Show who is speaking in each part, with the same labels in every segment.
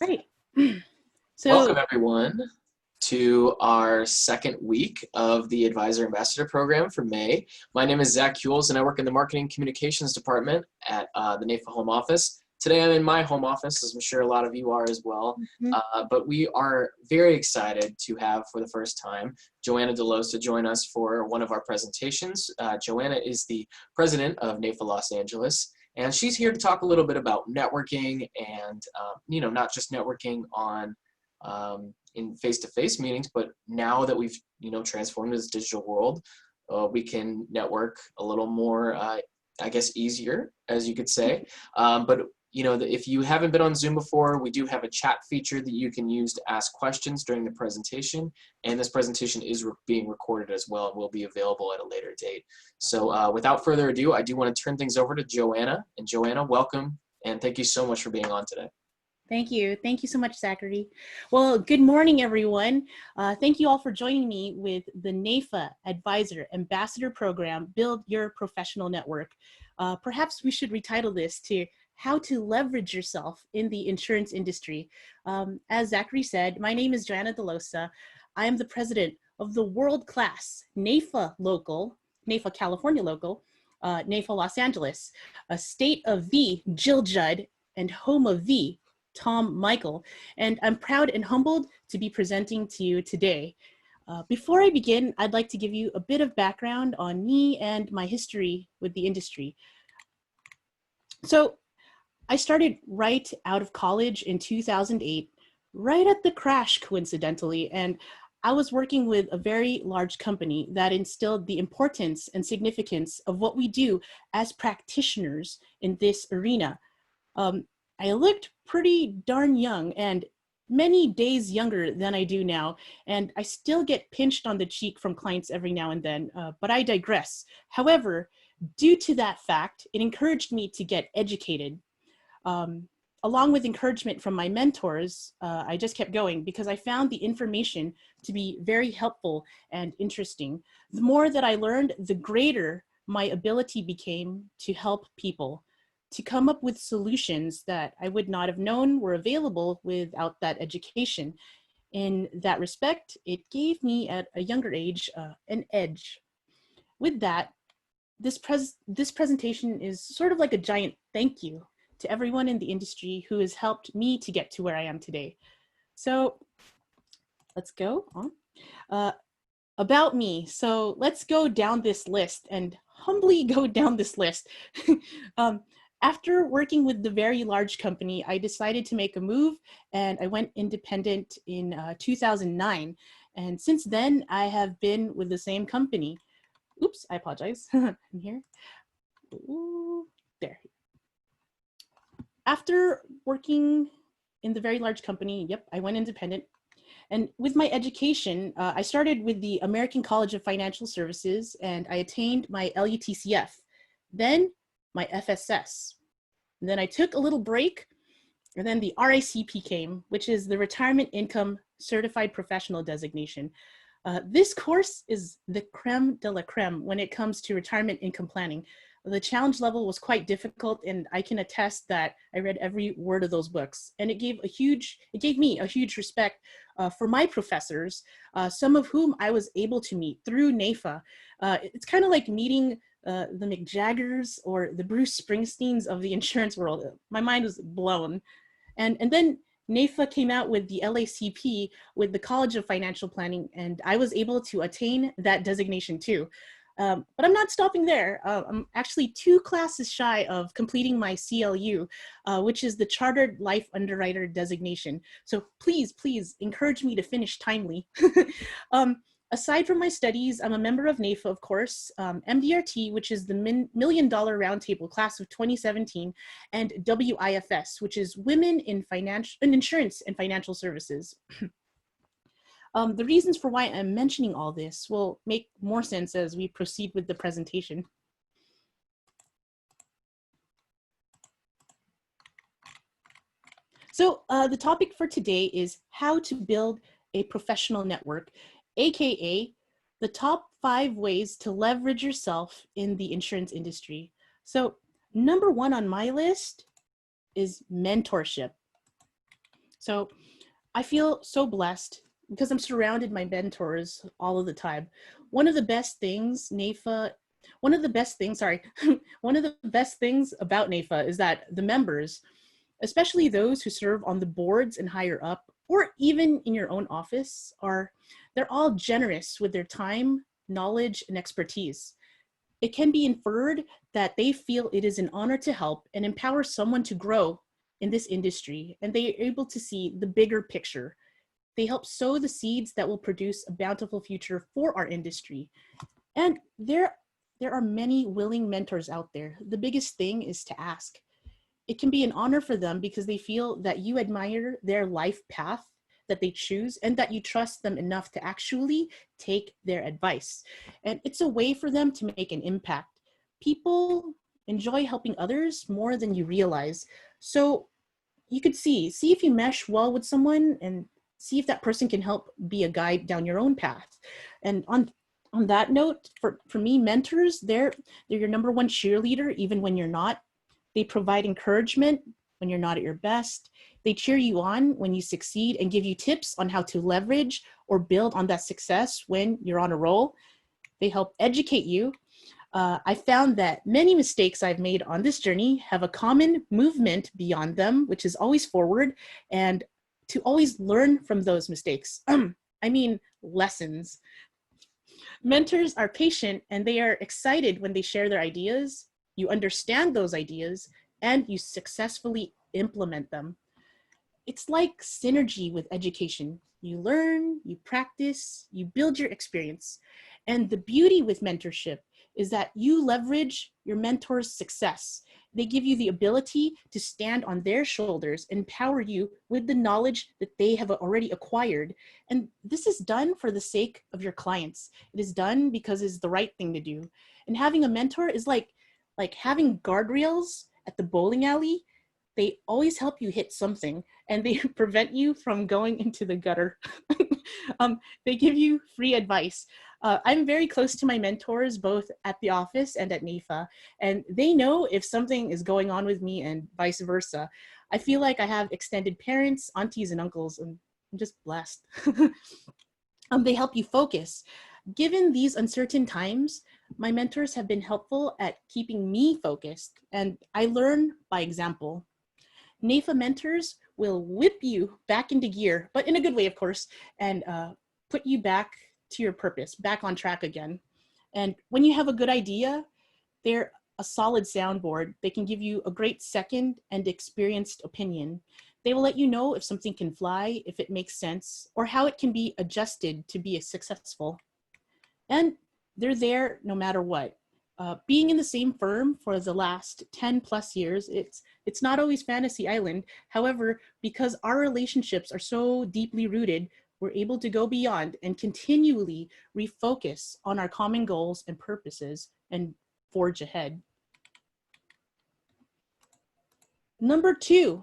Speaker 1: Right.
Speaker 2: Welcome,
Speaker 1: So,
Speaker 2: everyone, to our second week of the Advisor Ambassador Program for May. My name is Zach Hewells, and I work in the Marketing Communications Department at the NAFA Home Office. Today, I'm in my home office, as I'm sure a lot of you are as well.
Speaker 1: mhm.
Speaker 2: But we are very excited to have, for the first time, Joanna DeLosa join us for one of our presentations. Joanna is the president of NAFA Los Angeles. And she's here to talk a little bit about networking and, not just networking on in face-to-face meetings, but now that we've transformed this digital world, we can network a little more, I guess, easier, as you could say. But if you haven't been on Zoom before, we do have a chat feature that you can use to ask questions during the presentation, and this presentation is being recorded as well and will be available at a later date. So without further ado, I do want to turn things over to Joanna. And Joanna, welcome, and thank you so much for being on today.
Speaker 1: Thank you. Thank you so much, Zachary. Well, good morning, everyone. Thank you all for joining me with the NAFA Advisor Ambassador Program, Build Your Professional Network. Perhaps we should retitle this to How to Leverage Yourself in the Insurance Industry. As Zachary said, my name is Joanna DeLosa. I am the president of the world-class NAFA local, NAFA California local, NAFA Los Angeles, a state of the Jill Judd and home of the Tom Michael, and I'm proud and humbled to be presenting to you today. Before I begin, I'd like to give you a bit of background on me and my history with the industry. So I started right out of college in 2008, right at the crash, coincidentally, and I was working with a very large company that instilled the importance and significance of what we do as practitioners in this arena. I looked pretty darn young and many days younger than I do now, and I still get pinched on the cheek from clients every now and then, but I digress. However, due to that fact, it encouraged me to get educated. Along with encouragement from my mentors, I just kept going because I found the information to be very helpful and interesting. The more that I learned, the greater my ability became to help people, to come up with solutions that I would not have known were available without that education. In that respect, it gave me at a younger age an edge. With that, this presentation is sort of like a giant thank you to everyone in the industry who has helped me to get to where I am today. So let's go on. About me. So let's go down this list and humbly go down this list. After working with the very large company, I decided to make a move and I went independent in 2009. And since then, I have been with the same company. Oops, I apologize. In here. Ooh, there. After working in the very large company, yep, I went independent. And with my education, I started with the American College of Financial Services and I attained my LUTCF, then my FSS. And then I took a little break and then the RICP came, which is the Retirement Income Certified Professional Designation. This course is the creme de la creme when it comes to retirement income planning. The challenge level was quite difficult and I can attest that I read every word of those books, and it gave me a huge respect for my professors, some of whom I was able to meet through NAFA. It's kind of like meeting the Mick Jaggers or the Bruce Springsteens of the insurance world. My mind was blown. And then NAFA came out with the LACP with the College of Financial Planning, and I was able to attain that designation too. But I'm not stopping there. I'm actually 2 classes shy of completing my CLU, which is the Chartered Life Underwriter designation. So please, please encourage me to finish timely. Aside from my studies, I'm a member of NAFA, of course, MDRT, which is the Million Dollar Roundtable class of 2017, and WIFS, which is Women in Insurance and Financial Services. The reasons for why I'm mentioning all this will make more sense as we proceed with the presentation. So the topic for today is how to build a professional network, AKA the top 5 ways to leverage yourself in the insurance industry. So number 1 on my list is mentorship. So I feel so blessed because I'm surrounded by mentors all of the time. One of the best things NAFA, one of the best things, sorry, one of the best things about NAFA is that the members, especially those who serve on the boards and higher up, or even in your own office, they're all generous with their time, knowledge, and expertise. It can be inferred that they feel it is an honor to help and empower someone to grow in this industry, and they are able to see the bigger picture. They help sow the seeds that will produce a bountiful future for our industry. And there are many willing mentors out there. The biggest thing is to ask. It can be an honor for them because they feel that you admire their life path that they choose and that you trust them enough to actually take their advice. And it's a way for them to make an impact. People enjoy helping others more than you realize. So you could see if you mesh well with someone and see if that person can help be a guide down your own path. And on that note, for me, mentors, they're your number one cheerleader, even when you're not. They provide encouragement when you're not at your best. They cheer you on when you succeed and give you tips on how to leverage or build on that success when you're on a roll. They help educate you. I found that many mistakes I've made on this journey have a common movement beyond them, which is always forward, and to always learn from those mistakes. I mean, lessons. Mentors are patient and they are excited when they share their ideas. You understand those ideas and you successfully implement them. It's like synergy with education. You learn, you practice, you build your experience. And the beauty with mentorship is that you leverage your mentor's success. They give you the ability to stand on their shoulders, empower you with the knowledge that they have already acquired. And this is done for the sake of your clients. It is done because it's the right thing to do. And having a mentor is like having guardrails at the bowling alley. They always help you hit something and they prevent you from going into the gutter. They give you free advice. I'm very close to my mentors, both at the office and at NAFA, and they know if something is going on with me and vice versa. I feel like I have extended parents, aunties, and uncles, and I'm just blessed. They help you focus. Given these uncertain times, my mentors have been helpful at keeping me focused, and I learn by example. NAFA mentors will whip you back into gear, but in a good way, of course, and put you back to your purpose, back on track again. And when you have a good idea, they're a solid soundboard. They can give you a great second and experienced opinion. They will let you know if something can fly, if it makes sense, or how it can be adjusted to be successful. And they're there no matter what. Being in the same firm for the last 10 plus years, it's not always fantasy island. However, because our relationships are so deeply rooted, we're able to go beyond and continually refocus on our common goals and purposes and forge ahead. Number 2,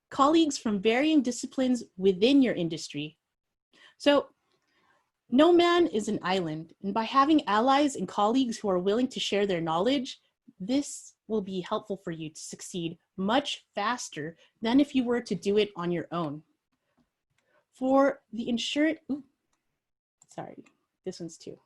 Speaker 1: colleagues from varying disciplines within your industry. So no man is an island, and by having allies and colleagues who are willing to share their knowledge, this will be helpful for you to succeed much faster than if you were to do it on your own. For the insurance, sorry, this one's too.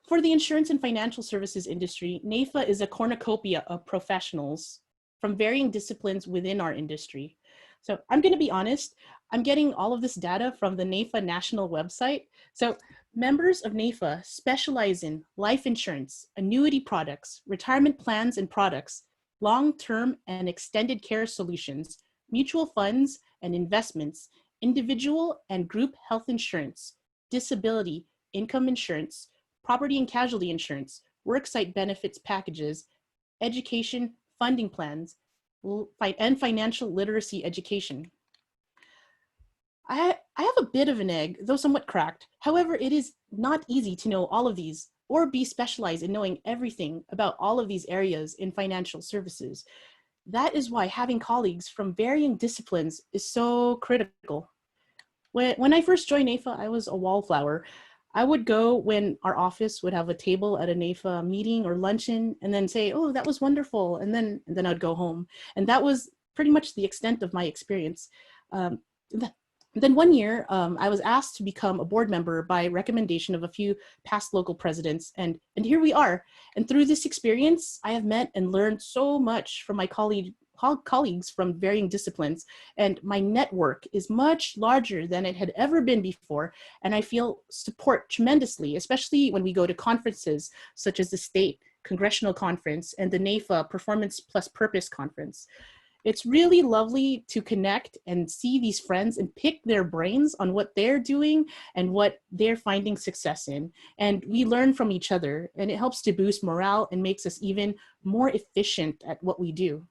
Speaker 1: For the insurance and financial services industry, NAFA is a cornucopia of professionals from varying disciplines within our industry. So I'm going to be honest, I'm getting all of this data from the NAFA national website. So members of NAFA specialize in life insurance, annuity products, retirement plans and products, long-term and extended care solutions, mutual funds and investments, individual and group health insurance, disability, income insurance, property and casualty insurance, worksite benefits packages, education, funding plans, and financial literacy education. I have a bit of an egg, though somewhat cracked. However, it is not easy to know all of these or be specialized in knowing everything about all of these areas in financial services. That is why having colleagues from varying disciplines is so critical. When I first joined NAFA, I was a wallflower. I would go when our office would have a table at a NAFA meeting or luncheon and then say, oh, that was wonderful. And then I'd go home. And that was pretty much the extent of my experience. Um, then one year, I was asked to become a board member by recommendation of a few past local presidents, and here we are. And through this experience, I have met and learned so much from my colleagues from varying disciplines, and my network is much larger than it had ever been before, and I feel support tremendously, especially when we go to conferences such as the State Congressional Conference and the NAFA Performance Plus Purpose Conference. It's really lovely to connect and see these friends and pick their brains on what they're doing and what they're finding success in. And we learn from each other, and it helps to boost morale and makes us even more efficient at what we do.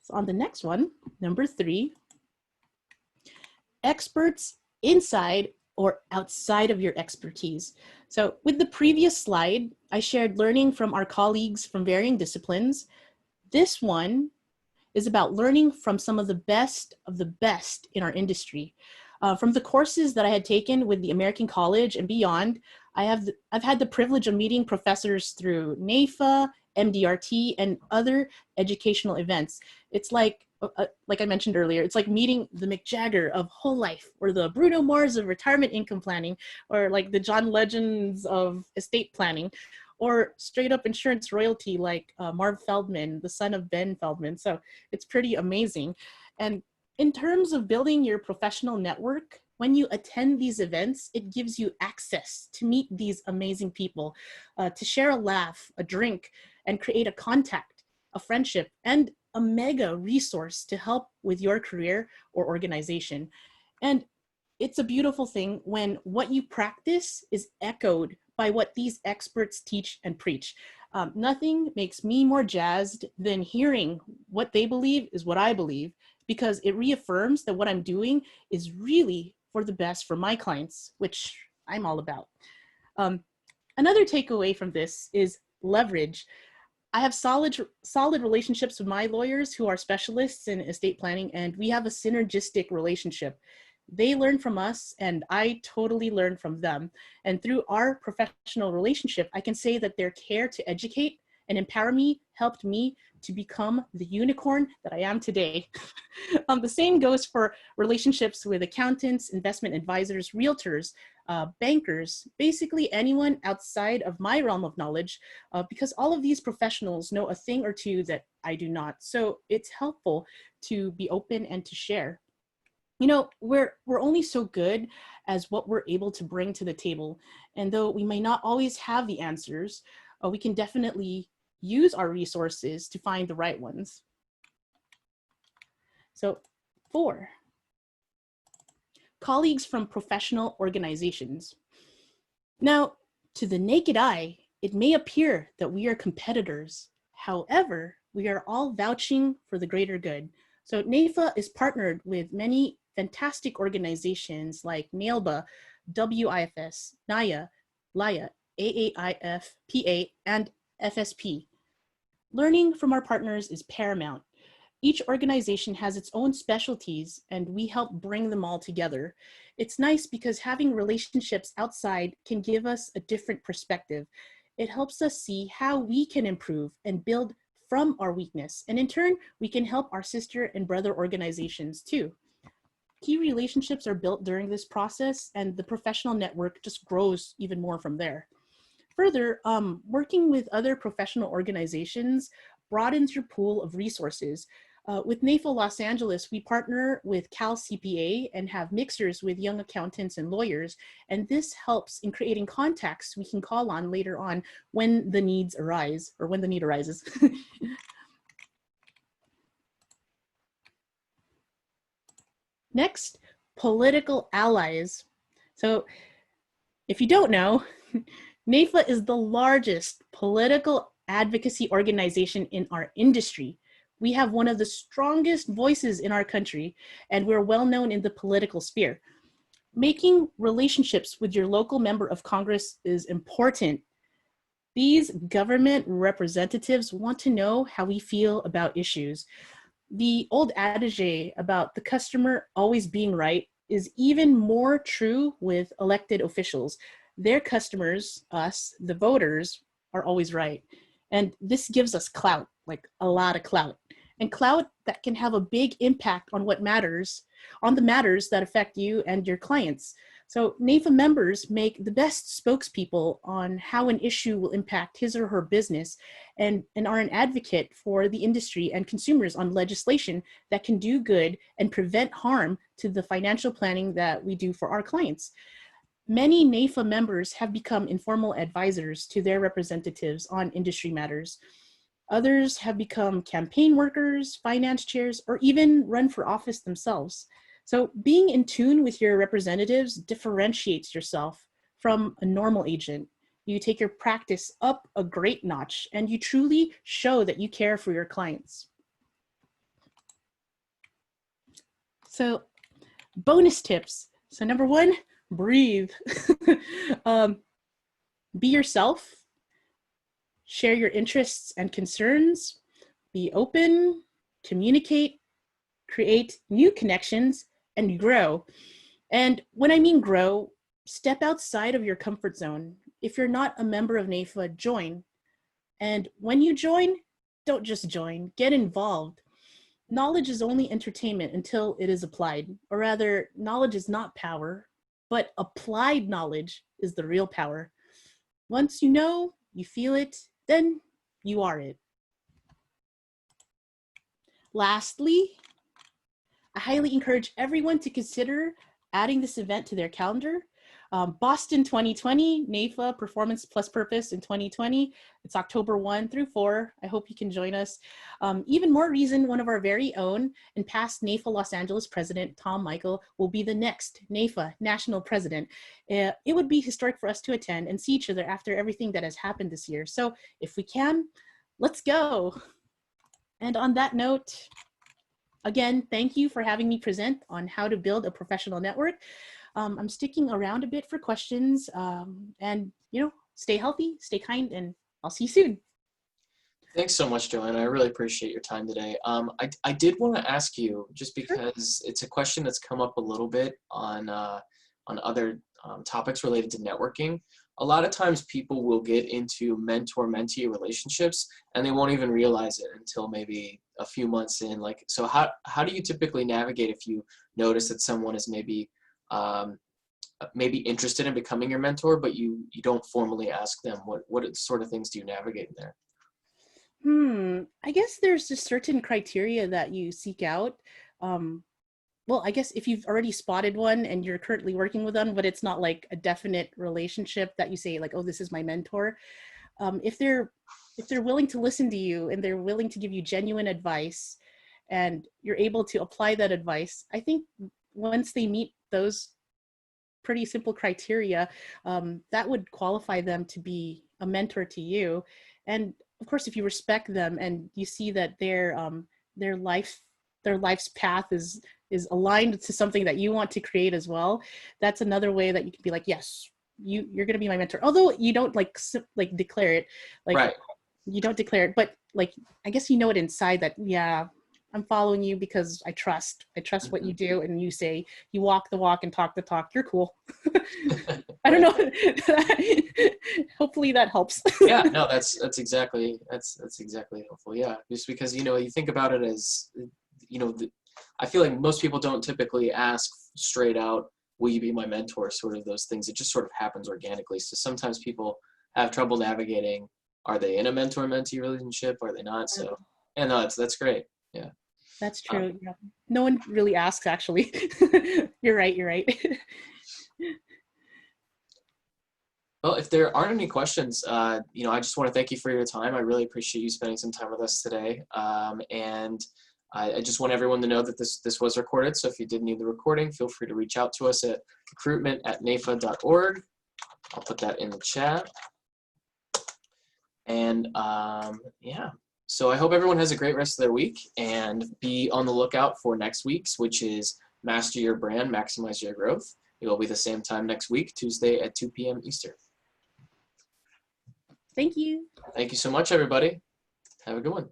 Speaker 1: So on the next one, number 3, experts inside or outside of your expertise. So with the previous slide, I shared learning from our colleagues from varying disciplines. This one is about learning from some of the best in our industry. From the courses that I had taken with the American College and beyond, I've had the privilege of meeting professors through NAFA, MDRT, and other educational events. It's like I mentioned earlier, it's like meeting the Mick Jagger of whole life, or the Bruno Mars of retirement income planning, or like the John Legends of estate planning, or straight up insurance royalty like Marv Feldman, the son of Ben Feldman. So it's pretty amazing. And in terms of building your professional network, when you attend these events, it gives you access to meet these amazing people, to share a laugh, a drink, and create a contact, a friendship, and a mega resource to help with your career or organization. And it's a beautiful thing when what you practice is echoed by what these experts teach and preach. Nothing makes me more jazzed than hearing what they believe is what I believe, because it reaffirms that what I'm doing is really for the best for my clients, which I'm all about. Another takeaway from this is leverage. I have solid relationships with my lawyers who are specialists in estate planning, and we have a synergistic relationship. They learn from us, and I totally learn from them. And through our professional relationship, I can say that their care to educate and empower me helped me to become the unicorn that I am today. The same goes for relationships with accountants, investment advisors, realtors, bankers, basically anyone outside of my realm of knowledge, because all of these professionals know a thing or two that I do not. So it's helpful to be open and to share. You know, we're only so good as what we're able to bring to the table. And though we may not always have the answers, we can definitely use our resources to find the right ones. So 4, colleagues from professional organizations. Now, to the naked eye, it may appear that we are competitors. However, we are all vouching for the greater good. So NAFA is partnered with many fantastic organizations like NAILBA, WIFS, NIA, LIA, AAIF, PA, and FSP. Learning from our partners is paramount. Each organization has its own specialties, and we help bring them all together. It's nice because having relationships outside can give us a different perspective. It helps us see how we can improve and build from our weakness. And in turn, we can help our sister and brother organizations too. Key relationships are built during this process, and the professional network just grows even more from there. Further, working with other professional organizations broadens your pool of resources. With NAFA Los Angeles, we partner with Cal CPA and have mixers with young accountants and lawyers, and this helps in creating contacts we can call on later on when the needs arise, or when the need arises. Next, political allies. So if you don't know, NAFA is the largest political advocacy organization in our industry. We have one of the strongest voices in our country, and we're well known in the political sphere. Making relationships with your local member of Congress is important. These government representatives want to know how we feel about issues. The old adage about the customer always being right is even more true with elected officials. Their customers, us, the voters, are always right. And this gives us clout, like a lot of clout. and clout that can have a big impact on what matters, on the matters that affect you and your clients. So NAFA members make the best spokespeople on how an issue will impact his or her business, and are an advocate for the industry and consumers on legislation that can do good and prevent harm to the financial planning that we do for our clients. Many NAFA members have become informal advisors to their representatives on industry matters. Others have become campaign workers, finance chairs, or even run for office themselves. So being in tune with your representatives differentiates yourself from a normal agent. You take your practice up a great notch, and you truly show that you care for your clients. So bonus tips. So number one, breathe. Be yourself. Share your interests and concerns. Be open, communicate, create new connections, and grow. And when I mean grow, step outside of your comfort zone. If you're not a member of NAFA, join. And when you join, don't just join, get involved. Knowledge is only entertainment until it is applied, or rather, knowledge is not power, but applied knowledge is the real power. Once you know, you feel it, then you are it. Lastly, I highly encourage everyone to consider adding this event to their calendar. Boston 2020, NAFA Performance Plus Purpose in 2020. It's October 1 through 4. I hope you can join us. Even more reason, one of our very own and past NAFA Los Angeles president, Tom Michael, will be the next NAFA national president. It would be historic for us to attend and see each other after everything that has happened this year. So if we can, let's go. And on that note, again, thank you for having me present on how to build a professional network. I'm sticking around a bit for questions, and stay healthy, stay kind, and I'll see you soon.
Speaker 2: Thanks so much, Joanna. I really appreciate your time today. I did want to ask you, just because it's a question that's come up a little bit on other topics related to networking. A lot of times people will get into mentor-mentee relationships and they won't even realize it until maybe a few months in. Like, so how do you typically navigate if you notice that someone is maybe interested in becoming your mentor, but you don't formally ask them? What sort of things do you navigate in there?
Speaker 1: I guess there's just certain criteria that you seek out. Well, I guess if you've already spotted one and you're currently working with them, but it's not like a definite relationship that you say like, oh, this is my mentor. If they're willing to listen to you and they're willing to give you genuine advice and you're able to apply that advice, I think once they meet those pretty simple criteria, that would qualify them to be a mentor to you. And of course, if you respect them and you see that their life's path is aligned to something that you want to create as well, that's another way that you can be like, yes, you're going to be my mentor. Although you don't like declare it, like
Speaker 2: right.
Speaker 1: You don't declare it, but like, I guess you know it inside that, yeah, I'm following you because I trust what you do. And you say, you walk the walk and talk the talk. You're cool. I don't know. Hopefully that helps.
Speaker 2: Yeah, no, that's exactly helpful. Yeah. Just because, you think about it as, I feel like most people don't typically ask straight out, will you be my mentor? Sort of those things. It just sort of happens organically. So sometimes people have trouble navigating, are they in a mentor-mentee relationship? Are they not? So, and no, that's great. Yeah.
Speaker 1: That's true. Yeah. No one really asks, actually. You're right.
Speaker 2: Well, if there aren't any questions, I just want to thank you for your time. I really appreciate you spending some time with us today. And I just want everyone to know that this was recorded. So if you did need the recording, feel free to reach out to us at recruitment@nafa.org. I'll put that in the chat. And yeah, so I hope everyone has a great rest of their week, and be on the lookout for next week's, which is Master Your Brand, Maximize Your Growth. It will be the same time next week, Tuesday at 2 p.m. Eastern.
Speaker 1: Thank you.
Speaker 2: Thank you so much, everybody. Have a good one.